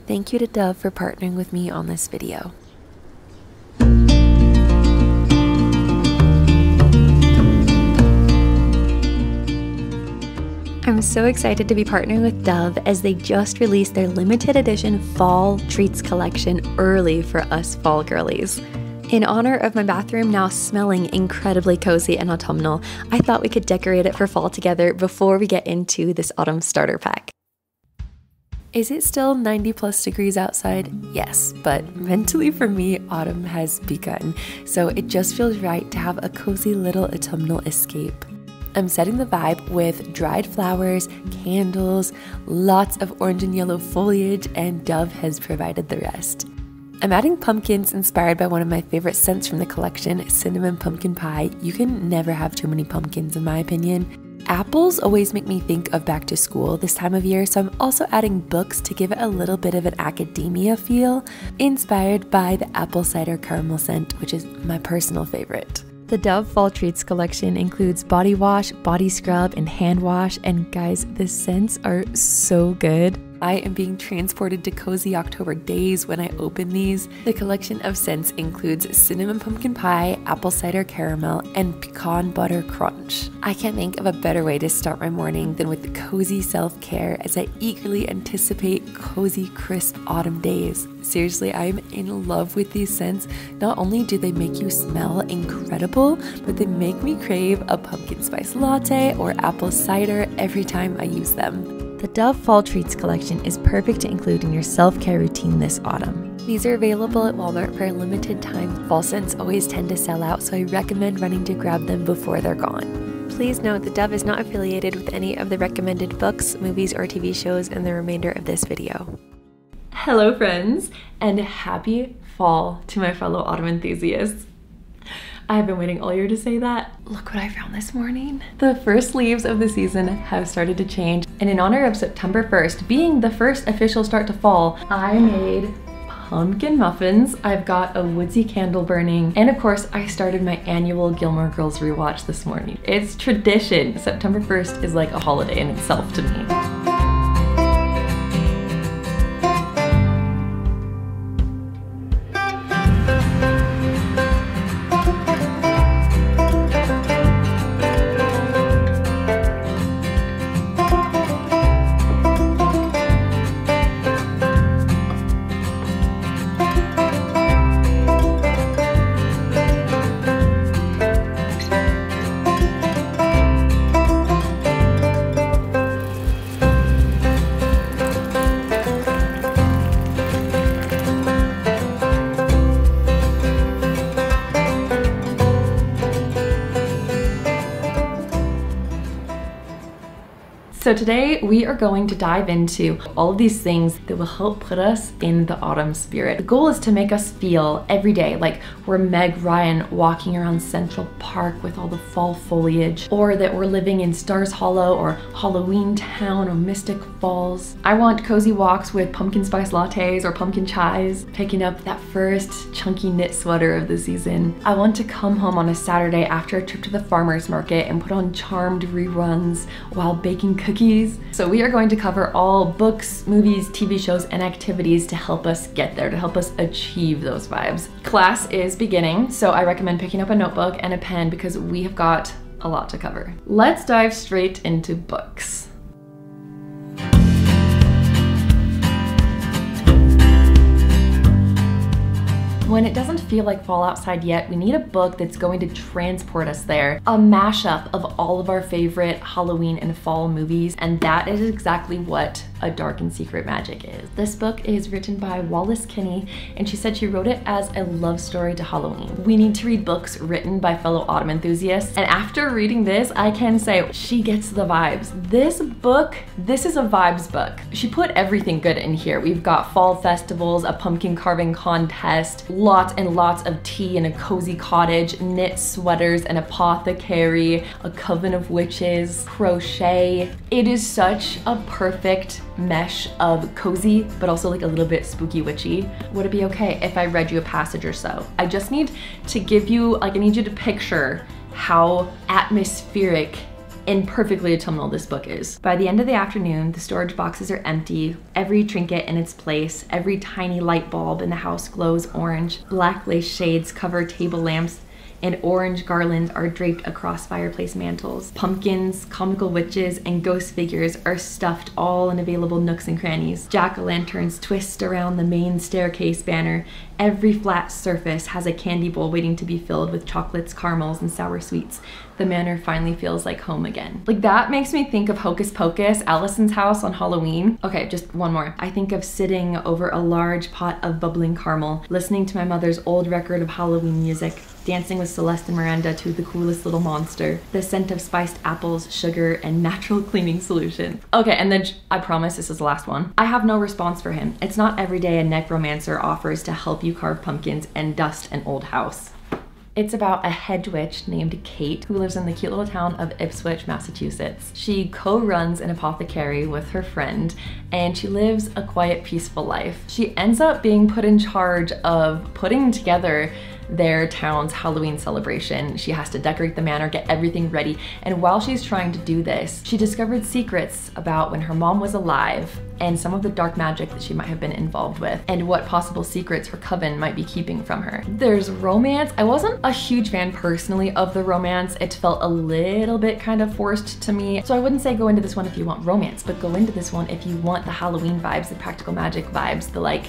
Thank you to Dove for partnering with me on this video. I'm so excited to be partnering with Dove as they just released their limited edition fall treats collection early for us fall girlies. In honor of my bathroom now smelling incredibly cozy and autumnal, I thought we could decorate it for fall together before we get into this autumn starter pack. Is it still 90+ degrees outside? Yes, but mentally for me, autumn has begun, so it just feels right to have a cozy little autumnal escape. I'm setting the vibe with dried flowers, candles, lots of orange and yellow foliage, and Dove has provided the rest. I'm adding pumpkins inspired by one of my favorite scents from the collection, cinnamon pumpkin pie. You can never have too many pumpkins in my opinion. Apples always make me think of back to school this time of year, so I'm also adding books to give it a little bit of an academia feel, inspired by the apple cider caramel scent, which is my personal favorite. The Dove Fall Treats collection includes body wash, body scrub, and hand wash, and guys, the scents are so good. I am being transported to cozy October days when I open these. The collection of scents includes cinnamon pumpkin pie, apple cider caramel, and pecan butter crunch. I can't think of a better way to start my morning than with cozy self-care as I eagerly anticipate cozy, crisp autumn days. Seriously, I am in love with these scents. Not only do they make you smell incredible, but they make me crave a pumpkin spice latte or apple cider every time I use them. The Dove Fall Treats collection is perfect to include in your self-care routine this autumn. These are available at Walmart for a limited time. Fall scents always tend to sell out, so I recommend running to grab them before they're gone. Please note that Dove is not affiliated with any of the recommended books, movies, or TV shows in the remainder of this video. Hello friends, and happy fall to my fellow autumn enthusiasts. I have been waiting all year to say that. Look what I found this morning. The first leaves of the season have started to change, and in honor of September 1st being the first official start to fall, I made pumpkin muffins. I've got a woodsy candle burning, and of course I started my annual Gilmore Girls rewatch this morning. It's tradition. September 1st is like a holiday in itself to me. So today we are going to dive into all of these things that will help put us in the autumn spirit. The goal is to make us feel every day like we're Meg Ryan walking around Central Park with all the fall foliage, or that we're living in Stars Hollow or Halloween Town or Mystic Falls. I want cozy walks with pumpkin spice lattes or pumpkin chais, picking up that first chunky knit sweater of the season. I want to come home on a Saturday after a trip to the farmer's market and put on Charmed reruns while baking cookies. So we are going to cover all books, movies, TV shows, and activities to help us get there, to help us achieve those vibes. Class is beginning, so I recommend picking up a notebook and a pen because we have got a lot to cover. Let's dive straight into books. When it doesn't feel like fall outside yet, we need a book that's going to transport us there. A mashup of all of our favorite Halloween and fall movies, and that is exactly what A Dark and Secret Magic is. This book is written by Wallace Kinney, and she said she wrote it as a love story to Halloween. We need to read books written by fellow autumn enthusiasts, and after reading this, I can say she gets the vibes. This book, this is a vibes book. She put everything good in here. We've got fall festivals, a pumpkin carving contest, lots and lots of tea in a cozy cottage, knit sweaters, an apothecary, a coven of witches, crochet. It is such a perfect mesh of cozy, but also like a little bit spooky witchy. Would it be okay if I read you a passage or so? I just need to give you, like, I need you to picture how atmospheric and perfectly autumnal this book is. By the end of the afternoon, the storage boxes are empty, every trinket in its place, every tiny light bulb in the house glows orange, black lace shades cover table lamps, and orange garlands are draped across fireplace mantles. Pumpkins, comical witches, and ghost figures are stuffed all in available nooks and crannies. Jack-o'-lanterns twist around the main staircase banner. Every flat surface has a candy bowl waiting to be filled with chocolates, caramels, and sour sweets. The manor finally feels like home again. Like, that makes me think of Hocus Pocus, Allison's house on Halloween. Okay, just one more. I think of sitting over a large pot of bubbling caramel, listening to my mother's old record of Halloween music, dancing with Celeste and Miranda to The Coolest Little Monster, the scent of spiced apples, sugar, and natural cleaning solution. Okay, and then I promise this is the last one. I have no response for him. It's not every day a necromancer offers to help you carve pumpkins and dust an old house. It's about a hedge witch named Kate who lives in the cute little town of Ipswich, Massachusetts. She co-runs an apothecary with her friend, and she lives a quiet, peaceful life. She ends up being put in charge of putting together their town's Halloween celebration. She has to decorate the manor, get everything ready, and while she's trying to do this, she discovered secrets about when her mom was alive and some of the dark magic that she might have been involved with, and what possible secrets her coven might be keeping from her. There's romance. I wasn't a huge fan personally of the romance. It felt a little bit kind of forced to me, so I wouldn't say go into this one if you want romance, but go into this one if you want the Halloween vibes, the practical magic vibes, the like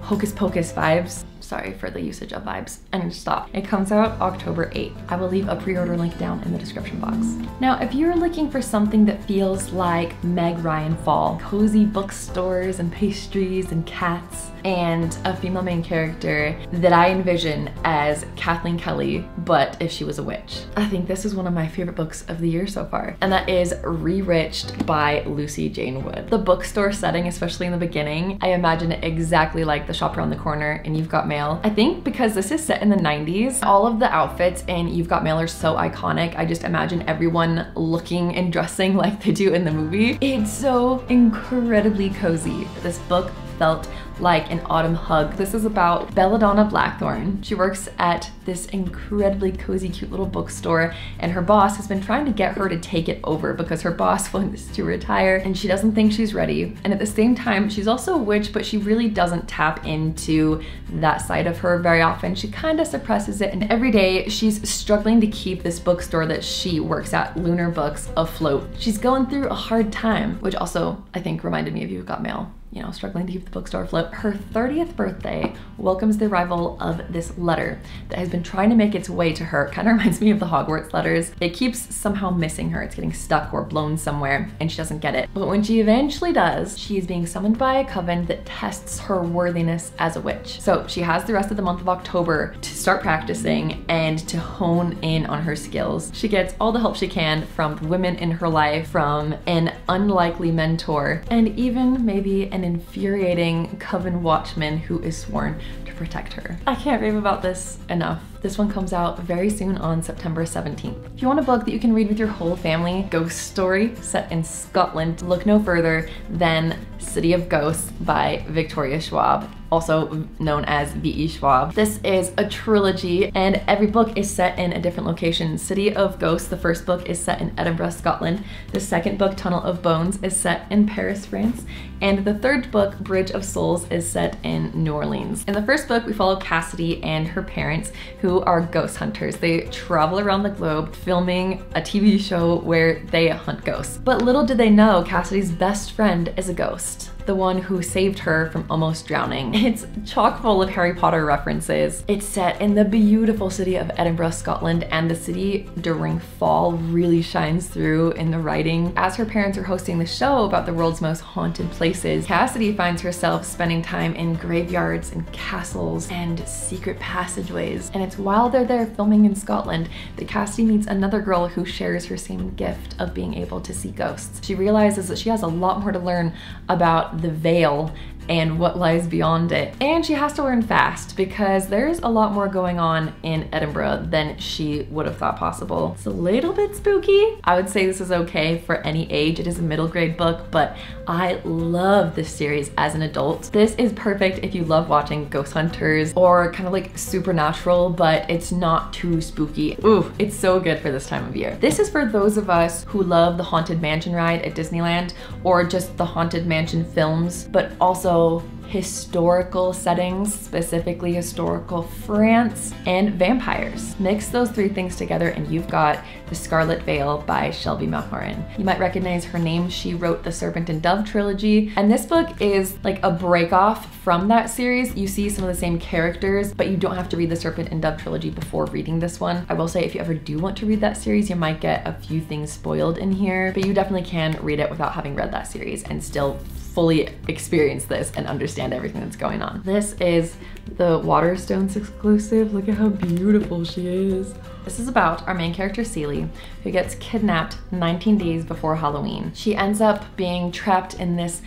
Hocus Pocus vibes. Sorry for the usage of vibes. I need to stop. It comes out October 8th. I will leave a pre-order link down in the description box. Now, if you're looking for something that feels like Meg Ryan fall, cozy bookstores and pastries and cats, and a female main character that I envision as Kathleen Kelly, but if she was a witch, I think this is one of my favorite books of the year so far, and that is Rewitched by Lucy Jane Wood. The bookstore setting, especially in the beginning, I imagine it exactly like the shop around the corner in You've Got Mail. I think because this is set in the 90s, all of the outfits in You've Got Mail are so iconic. I just imagine everyone looking and dressing like they do in the movie. It's so incredibly cozy. This book felt like an autumn hug. This is about Belladonna Blackthorn. She works at this incredibly cozy, cute little bookstore, and her boss has been trying to get her to take it over because her boss wants to retire and she doesn't think she's ready. And at the same time, she's also a witch, but she really doesn't tap into that side of her very often. She kind of suppresses it, and every day she's struggling to keep this bookstore that she works at, Lunar Books, afloat. She's going through a hard time, which also I think reminded me of You've Got Mail. You know, struggling to keep the bookstore afloat. Her 30th birthday welcomes the arrival of this letter that has been trying to make its way to her. It kind of reminds me of the Hogwarts letters. It keeps somehow missing her. It's getting stuck or blown somewhere and she doesn't get it. But when she eventually does, she is being summoned by a coven that tests her worthiness as a witch. So she has the rest of the month of October to start practicing and to hone in on her skills. She gets all the help she can from the women in her life, from an unlikely mentor, and even maybe an infuriating coven watchman who is sworn to protect her. I can't rave about this enough. This one comes out very soon on September 17th. If you want a book that you can read with your whole family, ghost story set in Scotland, look no further than City of Ghosts by Victoria Schwab, also known as V.E. Schwab. This is a trilogy and every book is set in a different location. City of Ghosts, the first book, is set in Edinburgh, Scotland. The second book, Tunnel of Bones, is set in Paris, France. And the third book, Bridge of Souls, is set in New Orleans. In the first book, we follow Cassidy and her parents, who are ghost hunters. They travel around the globe filming a TV show where they hunt ghosts. But little did they know, Cassidy's best friend is a ghost, the one who saved her from almost drowning. It's chock full of Harry Potter references. It's set in the beautiful city of Edinburgh, Scotland, and the city during fall really shines through in the writing. As her parents are hosting the show about the world's most haunted places, Cassidy finds herself spending time in graveyards and castles and secret passageways. And it's while they're there filming in Scotland that Cassidy meets another girl who shares her same gift of being able to see ghosts. She realizes that she has a lot more to learn about the veil and what lies beyond it. And she has to learn fast because there's a lot more going on in Edinburgh than she would have thought possible. It's a little bit spooky. I would say this is okay for any age. It is a middle grade book, but I love this series as an adult. This is perfect if you love watching ghost hunters or kind of like supernatural, but it's not too spooky. Ooh, it's so good for this time of year. This is for those of us who love the Haunted Mansion ride at Disneyland or just the Haunted Mansion films, but also historical settings, specifically historical France and vampires. Mix those three things together and you've got The Scarlet Veil by Shelby Malhoran. You might recognize her name. She wrote the Serpent and Dove trilogy, and this book is like a break off from that series. You see some of the same characters, but you don't have to read the Serpent and Dove trilogy before reading this one. I will say if you ever do want to read that series, you might get a few things spoiled in here, but you definitely can read it without having read that series and still fully experience this and understand everything that's going on. This is the Waterstones exclusive. Look at how beautiful she is. This is about our main character, Celie, who gets kidnapped 19 days before Halloween. She ends up being trapped in this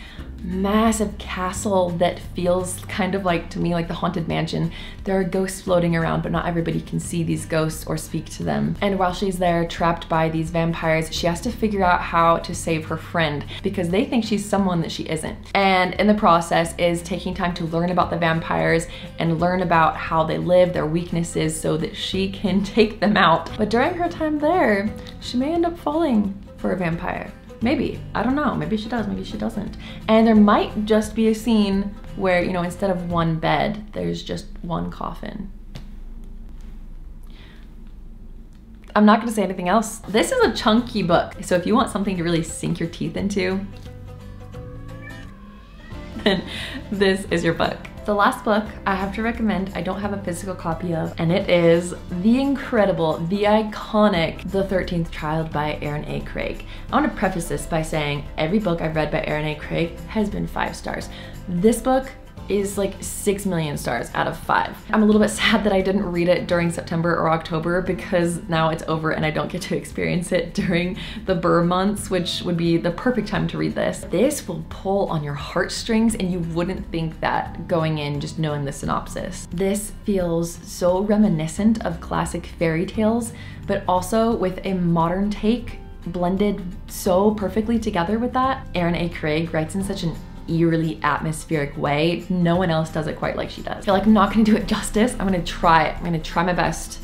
massive castle that feels kind of like, to me, like the Haunted Mansion. There are ghosts floating around, but not everybody can see these ghosts or speak to them. And while she's there, trapped by these vampires, she has to figure out how to save her friend because they think she's someone that she isn't. And in the process is taking time to learn about the vampires and learn about how they live, their weaknesses, so that she can take them out. But during her time there, she may end up falling for a vampire. Maybe, I don't know, maybe she does, maybe she doesn't. And there might just be a scene where, you know, instead of one bed, there's just one coffin. I'm not gonna say anything else. This is a chunky book, so if you want something to really sink your teeth into, then this is your book. The last book I have to recommend, I don't have a physical copy of, and it is the incredible, the iconic The 13th Child by Erin A. Craig. I want to preface this by saying every book I've read by Erin A. Craig has been 5 stars. This book is like 6 million stars out of 5. I'm a little bit sad that I didn't read it during September or October because now it's over and I don't get to experience it during the Burr months, which would be the perfect time to read this. This will pull on your heartstrings and you wouldn't think that going in just knowing the synopsis. This feels so reminiscent of classic fairy tales, but also with a modern take blended so perfectly together with that. Erin A. Craig writes in such an eerily atmospheric way. No one else does it quite like she does. I feel like I'm not gonna do it justice. I'm gonna try my best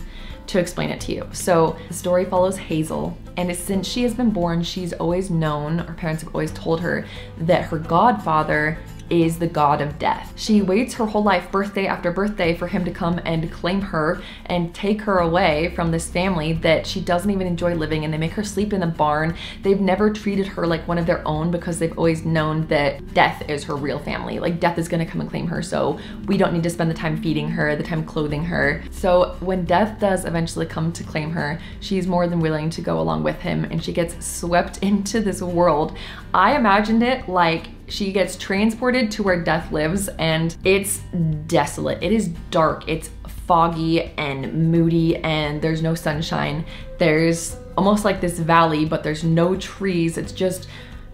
to explain it to you. So the story follows Hazel, and since she has been born, she's always known, her parents have always told her that her godfather is the god of death. She waits her whole life, birthday after birthday, for him to come and claim her and take her away from this family that she doesn't even enjoy living in. They make her sleep in a barn. They've never treated her like one of their own because they've always known that death is her real family. Like death is gonna come and claim her, so we don't need to spend the time feeding her, the time clothing her. So when death does eventually come to claim her, she's more than willing to go along with him, and she gets swept into this world. I imagined it like she gets transported to where death lives, and it's desolate. It is dark, it's foggy and moody, and there's no sunshine. There's almost like this valley, but there's no trees. It's just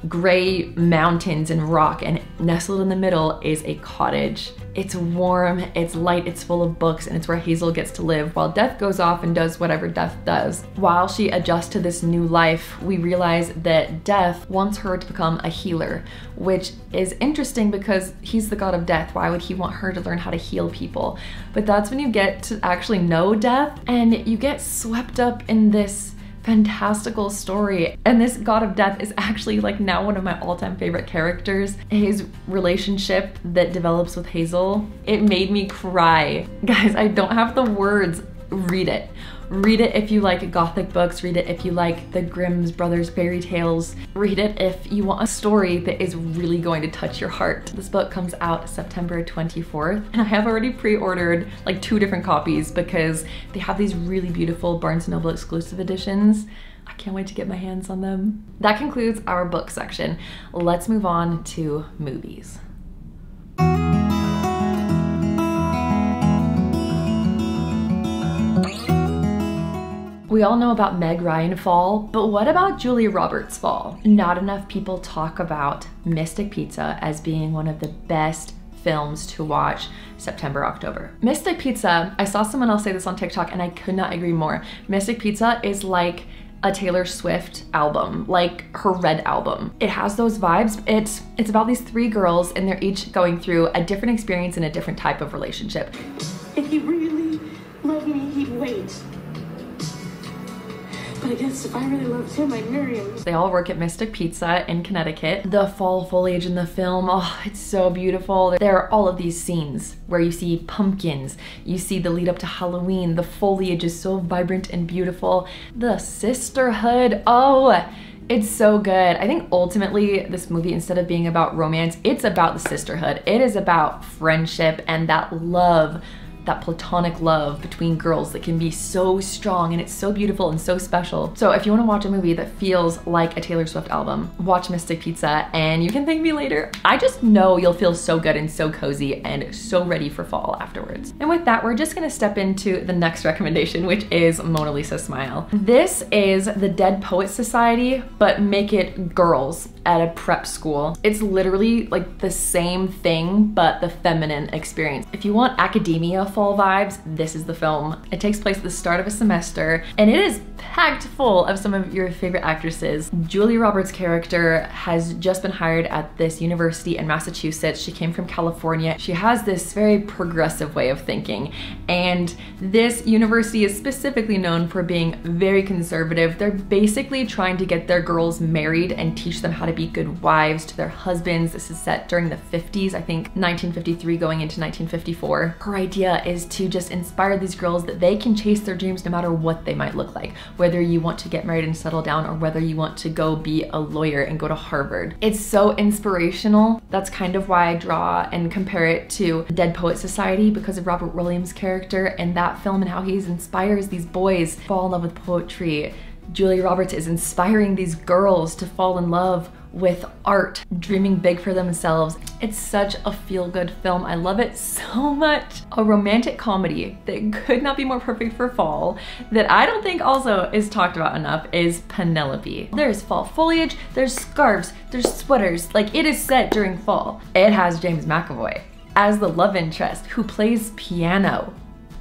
gray mountains and rock, and nestled in the middle is a cottage. It's warm, it's light, it's full of books, and it's where Hazel gets to live while death goes off and does whatever death does. While she adjusts to this new life, we realize that death wants her to become a healer, which is interesting because he's the god of death. Why would he want her to learn how to heal people? But that's when you get to actually know death, and you get swept up in this fantastical story. And this god of death is actually like now one of my all-time favorite characters. His relationship that develops with Hazel, it made me cry. Guys, I don't have the words. Read it. Read it if you like gothic books. Read it if you like the Grimm's Brothers fairy tales. Read it if you want a story that is really going to touch your heart. This book comes out September 24th, and I have already pre-ordered like 2 different copies because they have these really beautiful Barnes & Noble exclusive editions. I can't wait to get my hands on them. That concludes our book section. Let's move on to movies. We We all know about Meg Ryan fall, but what about Julia Roberts fall? Not enough people talk about Mystic Pizza as being one of the best films to watch September, October. Mystic Pizza, I saw someone else say this on TikTok and I could not agree more. Mystic Pizza is like a Taylor Swift album, like her Red album. It has those vibes. It's about these 3 girls and they're each going through a different experience in a different type of relationship. If he really loved me, he'd wait. But I guess if I really loved him, I'd marry him. They all work at Mystic Pizza in Connecticut. The fall foliage in the film, oh, it's so beautiful. There are all of these scenes where you see pumpkins, you see the lead up to Halloween, the foliage is so vibrant and beautiful. The sisterhood, oh, it's so good. I think ultimately this movie, instead of being about romance, it's about the sisterhood. It is about friendship and that love, that platonic love between girls that can be so strong, and it's so beautiful and so special. So if you want to watch a movie that feels like a Taylor Swift album, watch Mystic Pizza and you can thank me later. I just know you'll feel so good and so cozy and so ready for fall afterwards. And with that, we're just gonna step into the next recommendation, which is Mona Lisa Smile. This is the Dead Poets Society, but make it girls at a prep school. It's literally like the same thing, but the feminine experience. If you want academia fall vibes, this is the film. It takes place at the start of a semester and it is packed full of some of your favorite actresses. Julia Roberts' character has just been hired at this university in Massachusetts. She came from California. She has this very progressive way of thinking, and this university is specifically known for being very conservative. They're basically trying to get their girls married and teach them how to be good wives to their husbands. This is set during the 50s, I think 1953 going into 1954. Her idea is to just inspire these girls that they can chase their dreams no matter what they might look like, whether you want to get married and settle down or whether you want to go be a lawyer and go to Harvard. It's so inspirational. That's kind of why I draw and compare it to Dead Poets Society, because of Robert Williams' character in that film and how he inspires these boys to fall in love with poetry. Julia Roberts is inspiring these girls to fall in love with art, dreaming big for themselves. It's such a feel-good film. I love it so much. A romantic comedy that could not be more perfect for fall, that I don't think also is talked about enough, is Penelope. There's fall foliage, there's scarves, there's sweaters. Like, it is set during fall. It has James McAvoy as the love interest who plays piano.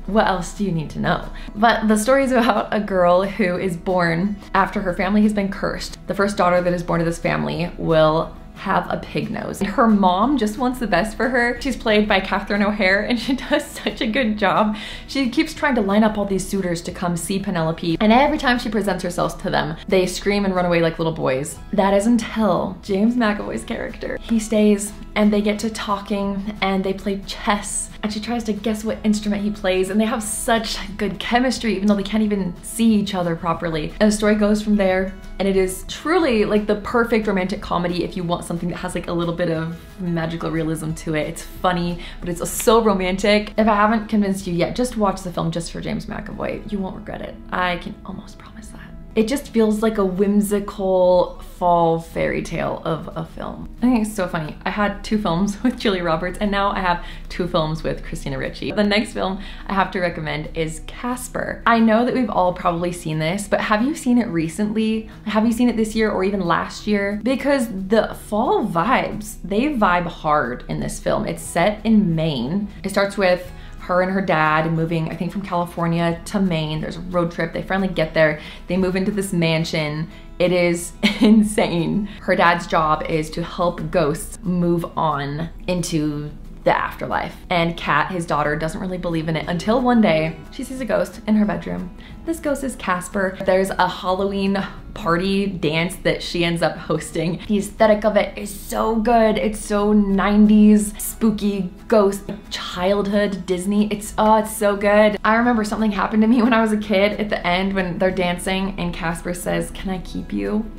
What else do you need to know? But the story is about a girl who is born after her family has been cursed. The first daughter that is born to this family will have a pig nose. Her mom just wants the best for her. She's played by Catherine O'Hara and she does such a good job. She keeps trying to line up all these suitors to come see Penelope, and every time she presents herself to them, they scream and run away like little boys. That is until James McAvoy's character. He stays and they get to talking and they play chess, and she tries to guess what instrument he plays, and they have such good chemistry even though they can't even see each other properly. And the story goes from there, and it is truly like the perfect romantic comedy if you want something that has like a little bit of magical realism to it. It's funny, but it's so romantic. If I haven't convinced you yet, just watch the film just for James McAvoy. You won't regret it. I can almost promise that. It just feels like a whimsical fall fairy tale of a film. I think it's so funny. I had 2 films with Julia Roberts and now I have 2 films with Christina Ricci. The next film I have to recommend is Casper. I know that we've all probably seen this, but have you seen it recently? Have you seen it this year or even last year? Because the fall vibes, they vibe hard in this film. It's set in Maine. It starts with her and her dad moving, I think, from California to Maine. There's a road trip. They finally get there. They move into this mansion. It is insane. Her dad's job is to help ghosts move on into the afterlife. And Kat, his daughter, doesn't really believe in it until one day she sees a ghost in her bedroom. This ghost is Casper. There's a Halloween party dance that she ends up hosting. The aesthetic of it is so good. It's so 90s, spooky ghost, childhood Disney. It's so good. I remember something happened to me when I was a kid at the end when they're dancing and Casper says, "Can I keep you?"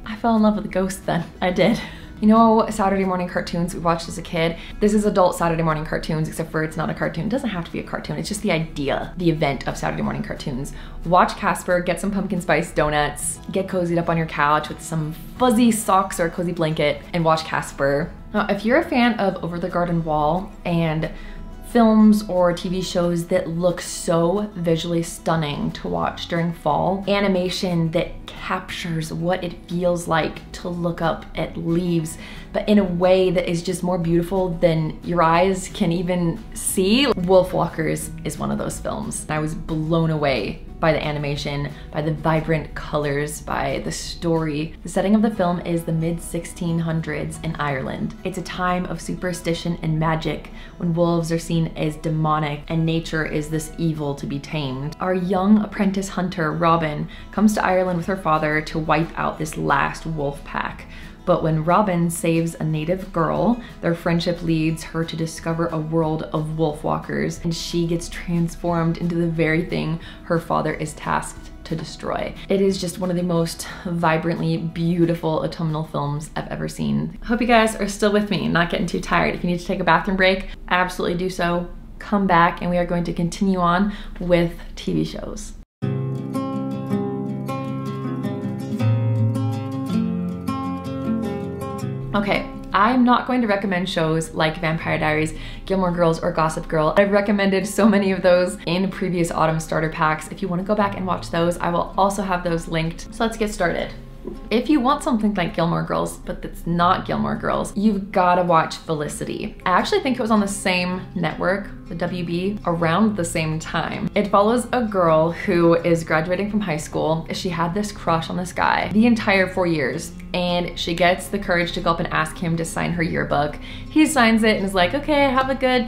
I fell in love with the ghost then. I did. You know Saturday morning cartoons we watched as a kid? This is adult Saturday morning cartoons, except for it's not a cartoon. It doesn't have to be a cartoon. It's just the idea, the event of Saturday morning cartoons. Watch Casper, get some pumpkin spice donuts, get cozied up on your couch with some fuzzy socks or a cozy blanket, and watch Casper. Now, if you're a fan of Over the Garden Wall and films or TV shows that look so visually stunning to watch during fall. Animation that captures what it feels like to look up at leaves, but in a way that is just more beautiful than your eyes can even see. Wolfwalkers is one of those films. I was blown away by the animation, by the vibrant colors, by the story. The setting of the film is the mid-1600s in Ireland. It's a time of superstition and magic when wolves are seen as demonic and nature is this evil to be tamed. Our young apprentice hunter, Robin, comes to Ireland with her father to wipe out this last wolf pack. But when Robin saves a native girl, their friendship leads her to discover a world of wolfwalkers, and she gets transformed into the very thing her father is tasked to destroy. It is just one of the most vibrantly beautiful autumnal films I've ever seen. Hope you guys are still with me, not getting too tired. If you need to take a bathroom break, absolutely do so. Come back and we are going to continue on with TV shows. Okay, I'm not going to recommend shows like Vampire Diaries, Gilmore Girls, or Gossip Girl. I've recommended so many of those in previous autumn starter packs. If you want to go back and watch those, I will also have those linked. So let's get started. If you want something like Gilmore Girls, but that's not Gilmore Girls, you've gotta watch Felicity. I actually think it was on the same network, the WB, around the same time. It follows a girl who is graduating from high school. She had this crush on this guy the entire 4 years, and she gets the courage to go up and ask him to sign her yearbook. He signs it and is like, okay, have a good,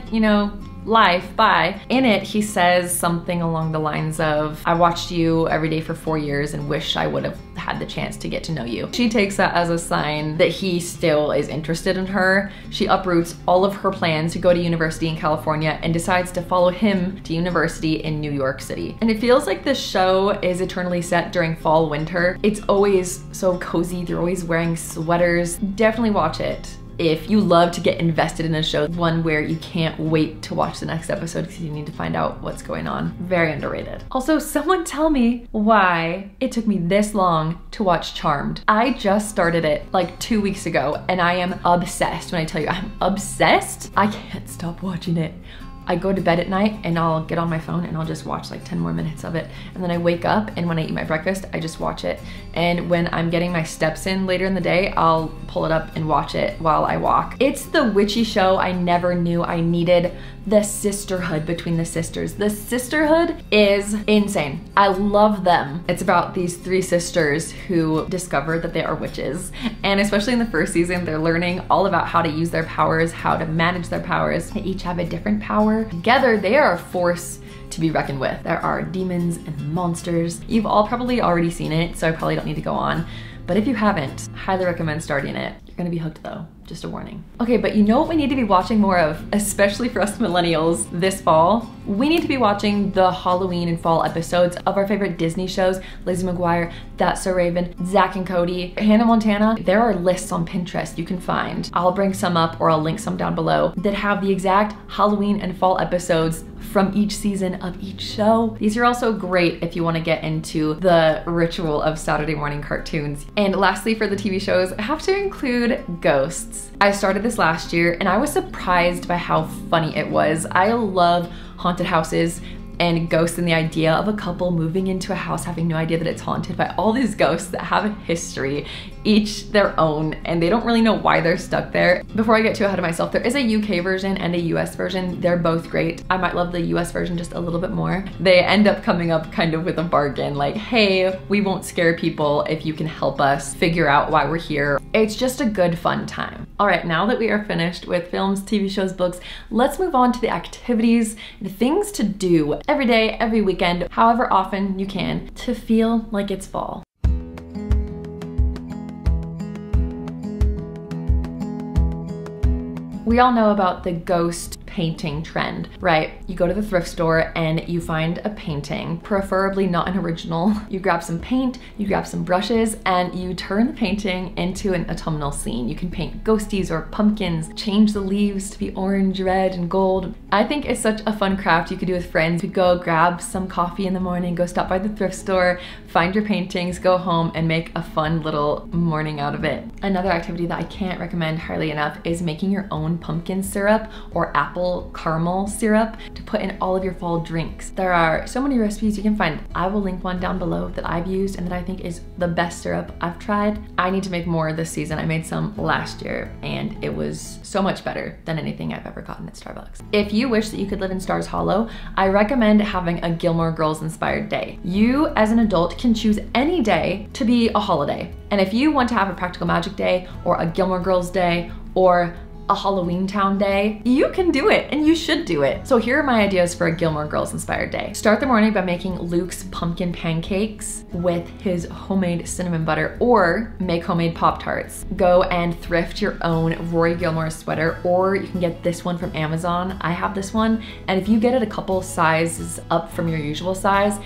life, bye. In it, he says something along the lines of, I watched you every day for 4 years and wish I would have had the chance to get to know you. She takes that as a sign that he still is interested in her. She uproots all of her plans to go to university in California and decides to follow him to university in New York City. And it feels like this show is eternally set during fall, winter. It's always so cozy. They're always wearing sweaters. Definitely watch it if you love to get invested in a show, one where you can't wait to watch the next episode because you need to find out what's going on. Very underrated. Also, someone tell me why it took me this long to watch Charmed. I just started it like 2 weeks ago and I am obsessed. When I tell you I'm obsessed, I can't stop watching it. I go to bed at night and I'll get on my phone and I'll just watch like 10 more minutes of it. And then I wake up and when I eat my breakfast, I just watch it. And when I'm getting my steps in later in the day, I'll pull it up and watch it while I walk. It's the witchy show I never knew I needed. The sisterhood between the sisters. The sisterhood is insane. I love them. It's about these 3 sisters who discover that they are witches. And especially in the first season, they're learning all about how to use their powers, how to manage their powers. They each have a different power. Together, they are a force to be reckoned with. There are demons and monsters. You've all probably already seen it, so I probably don't need to go on. But if you haven't, highly recommend starting it. You're gonna be hooked though, just a warning. Okay, but you know what we need to be watching more of, especially for us millennials this fall? We need to be watching the Halloween and fall episodes of our favorite Disney shows, Lizzie McGuire, That's So Raven, Zack and Cody, Hannah Montana. There are lists on Pinterest you can find. I'll bring some up or I'll link some down below that have the exact Halloween and fall episodes from each season of each show. These are also great if you want to get into the ritual of Saturday morning cartoons. And lastly, for the TV shows, I have to include Ghosts. I started this last year and I was surprised by how funny it was. I love haunted houses and ghosts, and the idea of a couple moving into a house having no idea that it's haunted by all these ghosts that have a history, each their own, and they don't really know why they're stuck there. Before I get too ahead of myself, there is a UK version and a US version. They're both great. I might love the US version just a little bit more. They end up coming up kind of with a bargain, like, hey, we won't scare people if you can help us figure out why we're here. It's just a good, fun time. All right, now that we are finished with films, TV shows, books, let's move on to the activities, the things to do every day, every weekend, however often you can, to feel like it's fall. We all know about the ghost painting trend, right? You go to the thrift store and you find a painting, preferably not an original. You grab some paint, you grab some brushes, and you turn the painting into an autumnal scene. You can paint ghosties or pumpkins, change the leaves to be orange, red, and gold. I think it's such a fun craft you could do with friends. You go grab some coffee in the morning, go stop by the thrift store, find your paintings, go home and make a fun little morning out of it. Another activity that I can't recommend highly enough is making your own pumpkin syrup or apple caramel syrup to put in all of your fall drinks. There are so many recipes you can find. I will link one down below that I've used and that I think is the best syrup I've tried. I need to make more this season. I made some last year and it was so much better than anything I've ever gotten at Starbucks. If you wish that you could live in Stars Hollow, I recommend having a Gilmore Girls inspired day. You as an adult can choose any day to be a holiday. And if you want to have a Practical Magic day or a Gilmore Girls day or a Halloween Town day, you can do it and you should do it. So here are my ideas for a Gilmore Girls inspired day. Start the morning by making Luke's pumpkin pancakes with his homemade cinnamon butter, or make homemade Pop-Tarts. Go and thrift your own Rory Gilmore sweater, or you can get this one from Amazon. I have this one, and if you get it a couple sizes up from your usual size,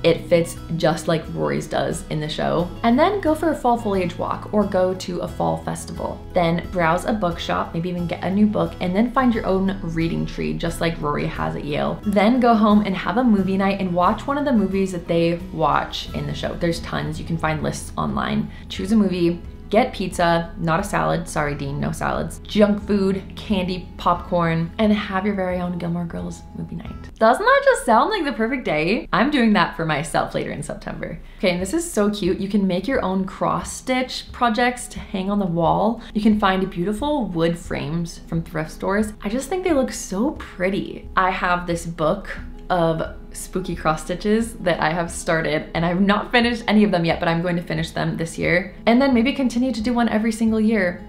it fits just like Rory's does in the show. And then go for a fall foliage walk or go to a fall festival. Then browse a bookshop, maybe even get a new book, and then find your own reading tree, just like Rory has at Yale. Then go home and have a movie night and watch one of the movies that they watch in the show. There's tons, you can find lists online. Choose a movie, get pizza, not a salad, sorry Dean, no salads, junk food, candy, popcorn, and have your very own Gilmore Girls movie night. Doesn't that just sound like the perfect day? I'm doing that for myself later in September. Okay, and this is so cute. You can make your own cross stitch projects to hang on the wall. You can find beautiful wood frames from thrift stores. I just think they look so pretty. I have this book of spooky cross stitches that I have started, and I've not finished any of them yet, but I'm going to finish them this year. And then maybe continue to do one every single year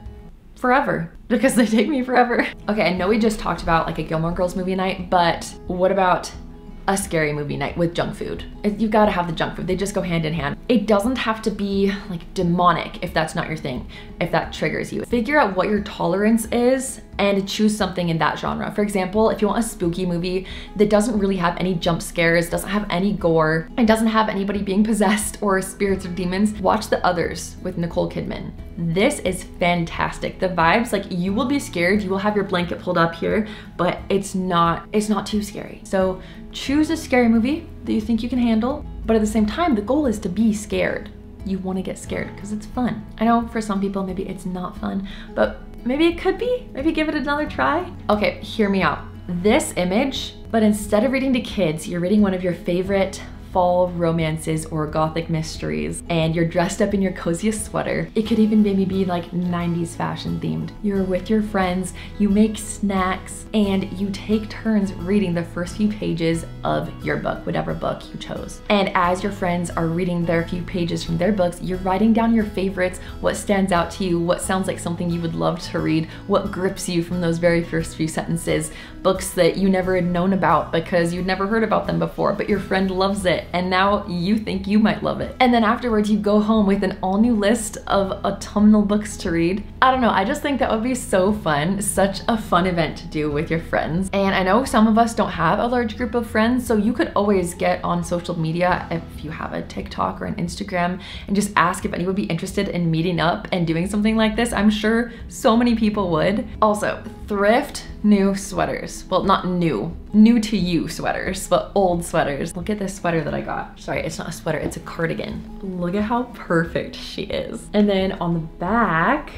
forever, because they take me forever. Okay, I know we just talked about like a Gilmore Girls movie night, but what about a scary movie night with junk food? You gotta have the junk food. They just go hand in hand. It doesn't have to be like demonic if that's not your thing, if that triggers you. Figure out what your tolerance is and choose something in that genre. For example, if you want a spooky movie that doesn't really have any jump scares, doesn't have any gore, and doesn't have anybody being possessed or spirits or demons, watch The Others with Nicole Kidman. This is fantastic. The vibes, like you will be scared, you will have your blanket pulled up here, but it's not too scary. So choose a scary movie that you think you can handle, but at the same time, the goal is to be scared. You wanna get scared because it's fun. I know for some people, maybe it's not fun, but maybe it could be. Maybe give it another try. Okay, hear me out. This image, but instead of reading to kids, you're reading one of your favorite fall romances or gothic mysteries, and you're dressed up in your coziest sweater. It could even maybe be like 90s fashion themed. You're with your friends, you make snacks, and you take turns reading the first few pages of your book, whatever book you chose. And as your friends are reading their few pages from their books, you're writing down your favorites, what stands out to you, what sounds like something you would love to read, what grips you from those very first few sentences, books that you never had known about because you'd never heard about them before, but your friend loves it, and now you think you might love it. And then afterwards you go home with an all new list of autumnal books to read. I don't know, I just think that would be so fun, such a fun event to do with your friends. And I know some of us don't have a large group of friends, so you could always get on social media if you have a TikTok or an Instagram and just ask if anyone would be interested in meeting up and doing something like this. I'm sure so many people would. Also, thrift new sweaters. Well, not new to you sweaters, but old sweaters. Look at this sweater that I got. Sorry, it's not a sweater, it's a cardigan. Look at how perfect she is. And then on the back,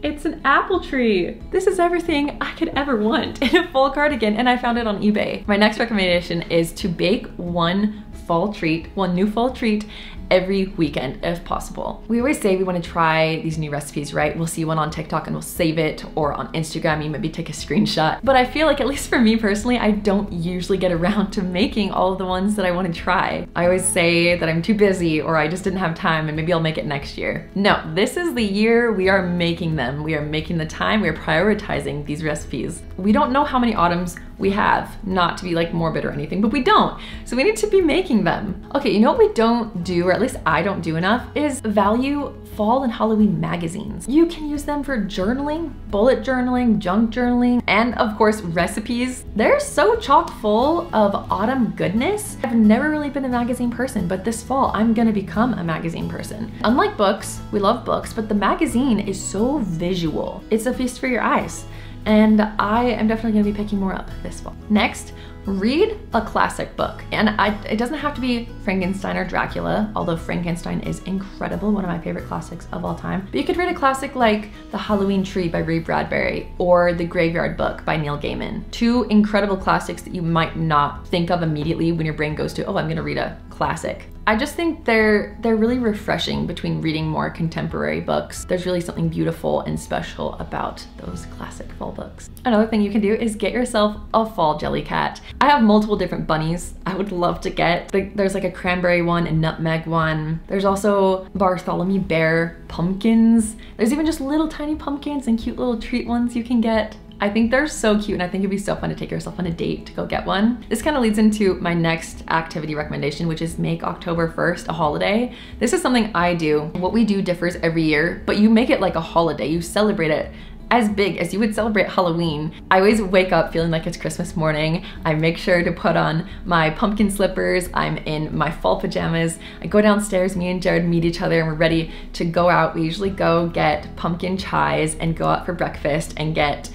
it's an apple tree. This is everything I could ever want in a fall cardigan, and I found it on eBay. My next recommendation is to bake one new fall treat every weekend if possible. We always say we want to try these new recipes, right? We'll see one on TikTok and we'll save it, or on Instagram you maybe take a screenshot. But I feel like, at least for me personally, I don't usually get around to making all of the ones that I want to try. I always say that I'm too busy or I just didn't have time and maybe I'll make it next year. No, this is the year we are making them. We are making the time, we are prioritizing these recipes. We don't know how many autumns we have, not to be like morbid or anything, but we don't. So we need to be making them. Okay, you know what we don't do, or at least I don't do enough, is value fall and Halloween magazines. You can use them for journaling, bullet journaling, junk journaling, and of course recipes. They're so chock full of autumn goodness. I've never really been a magazine person, but this fall I'm gonna become a magazine person. Unlike books, we love books, but the magazine is so visual. It's a feast for your eyes. And I am definitely gonna be picking more up this fall. Next, read a classic book. And it doesn't have to be Frankenstein or Dracula, although Frankenstein is incredible, one of my favorite classics of all time. But you could read a classic like The Halloween Tree by Ray Bradbury or The Graveyard Book by Neil Gaiman. Two incredible classics that you might not think of immediately when your brain goes to, oh, I'm gonna read a classic. I just think they're really refreshing between reading more contemporary books. There's really something beautiful and special about those classic fall books. Another thing you can do is get yourself a fall jelly cat. I have multiple different bunnies I would love to get. There's like a cranberry one, a nutmeg one. There's also Bartholomew Bear pumpkins. There's even just little tiny pumpkins and cute little treat ones you can get. I think they're so cute, and I think it'd be so fun to take yourself on a date to go get one. This kind of leads into my next activity recommendation, which is make October 1st a holiday. This is something I do. What we do differs every year, but you make it like a holiday. You celebrate it as big as you would celebrate Halloween. I always wake up feeling like it's Christmas morning. I make sure to put on my pumpkin slippers. I'm in my fall pajamas. I go downstairs, me and Jared meet each other and we're ready to go out. We usually go get pumpkin chies and go out for breakfast and get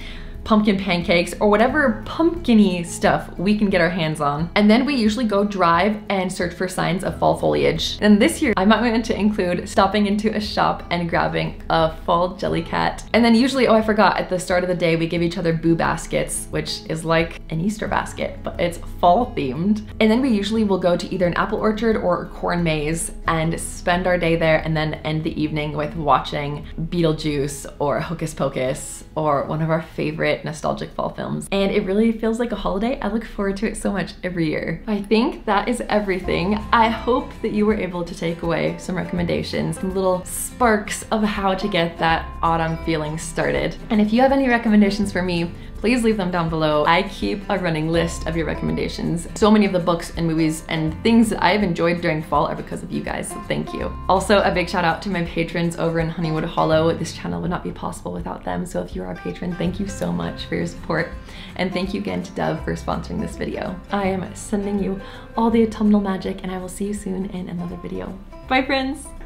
pumpkin pancakes or whatever pumpkin-y stuff we can get our hands on. And then we usually go drive and search for signs of fall foliage. And this year I might want to include stopping into a shop and grabbing a fall jelly cat. And then usually, oh, I forgot, at the start of the day we give each other boo baskets, which is like an Easter basket, but it's fall themed. And then we usually will go to either an apple orchard or a corn maze and spend our day there and then end the evening with watching Beetlejuice or Hocus Pocus or one of our favorite nostalgic fall films. And it really feels like a holiday. I look forward to it so much every year. I think that is everything. I hope that you were able to take away some recommendations, some little sparks of how to get that autumn feeling started. And if you have any recommendations for me, please leave them down below. I keep a running list of your recommendations. So many of the books and movies and things that I've enjoyed during fall are because of you guys, so thank you. Also, a big shout out to my patrons over in Honeywood Hollow. This channel would not be possible without them, so if you are a patron, thank you so much for your support. And thank you again to Dove for sponsoring this video. I am sending you all the autumnal magic and I will see you soon in another video. Bye friends!